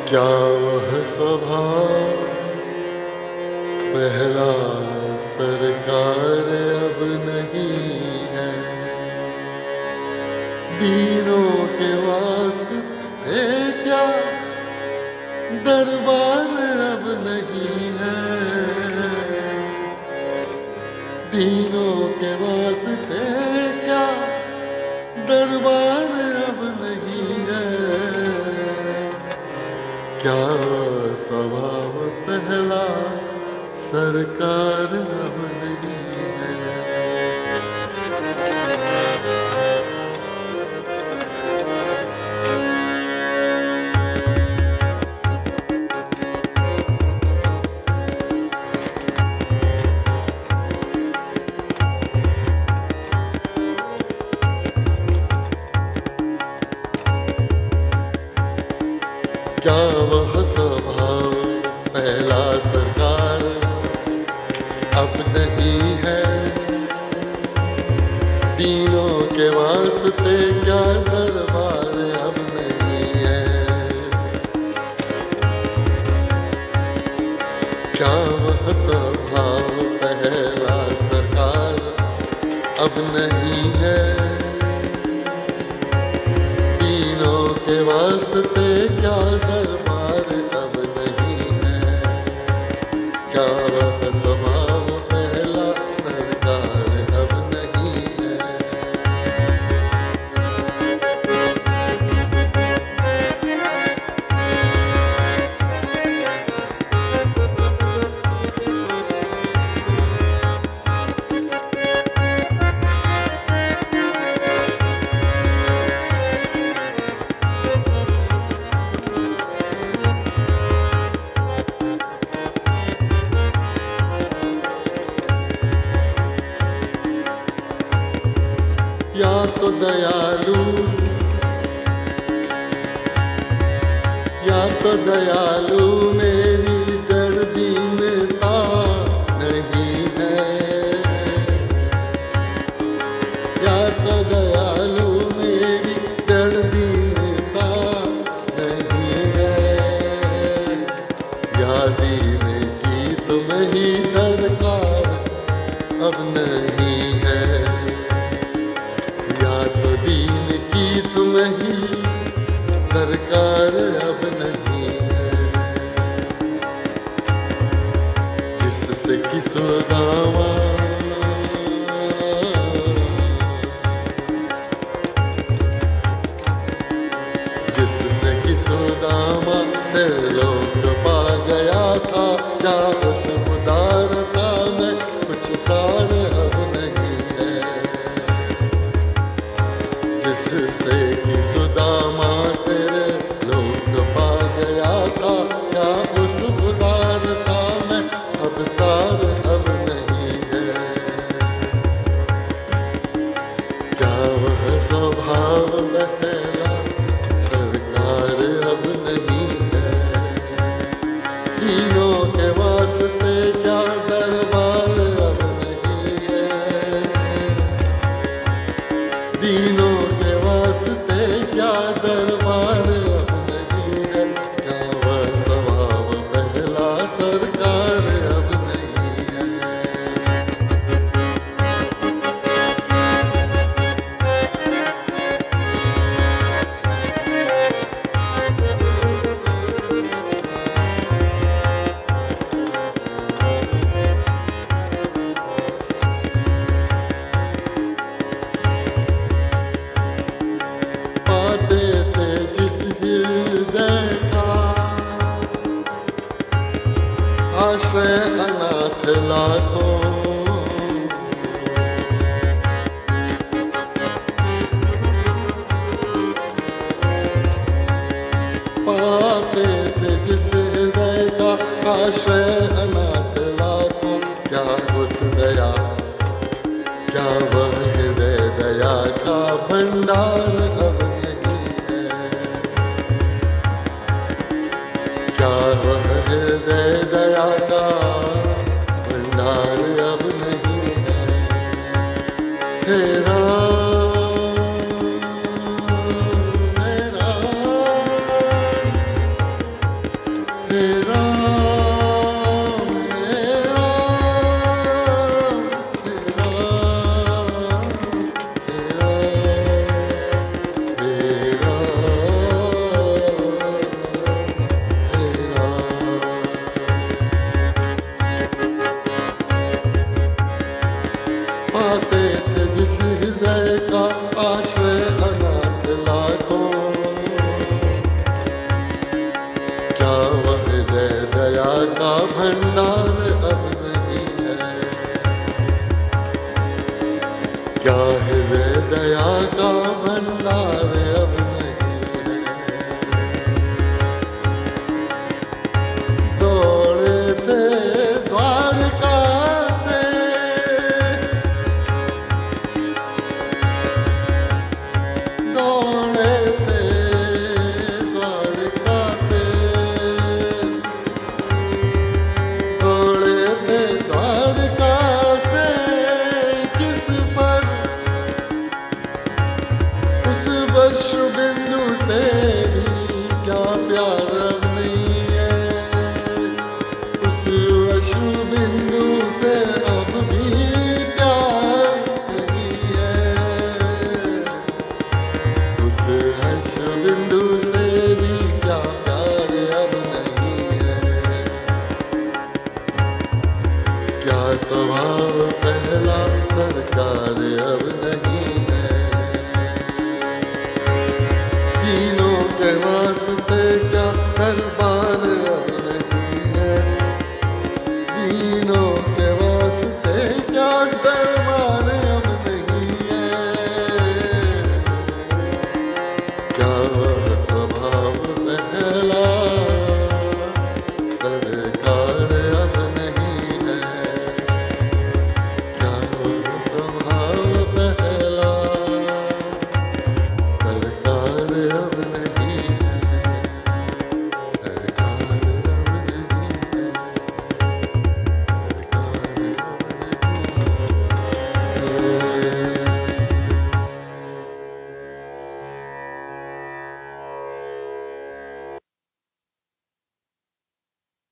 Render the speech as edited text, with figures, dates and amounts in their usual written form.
क्या वह स्वभाव पहला सरकार अब नहीं है। दीनों के वास्ते क्या दरबार अब नहीं है। दीनों के वास्ते क्या दरबार अब नहीं है। क्या स्वभाव पहला सरकार अब नहीं है। क्या वह स्वभाव पहला सरकार अब नहीं है। दीनों के वास्ते क्या दरबार अब नहीं है। क्या वह स्वभाव पहला सरकार अब नहीं है। दीनों के वास्ते क्या दरबार अब नहीं है। क्या वह स्वभाव पहला सरकार अब नहीं है। या तो दयालु मेरी दर्दीनता नहीं है। या तो दयालु मेरी दर्दीनता नहीं है। या दीन की तुम ही दरकार अब नहीं है। या तो दीन की तुम ही दरकार अब नहीं है। जिससे कि सुदामा जिससे कि सुदामा त्रिलोक पा गया था। क्या उस उदारता में कुछ सार अब नहीं है। जिससे कि सुदामा तेरे लोक पा गया था। क्या उस उदारता में अब सार अब नहीं है। क्या वह स्वभाव पहला सरकार अब नहीं है। दीनों के वास्ते क्या दरबार अब नहीं है। दीनों के वास्ते क्या दरबार अब नहीं है। क्या वह स्वभाव पहला सरकार अब नहीं है। पाते थे जिस हृदय का आश्रय अनाथ लाखों। पाते थे जिस हृदय का आश्रय अनाथ लाखों। क्या उस दया क्या वह हृदय दया का भंडार अब नहीं है। क्या वह हृदय दया का भंडार स्वभाव पहला सरकार अब नहीं है। तीनों के वास्ते क्या दरबार अब नहीं है। तीनों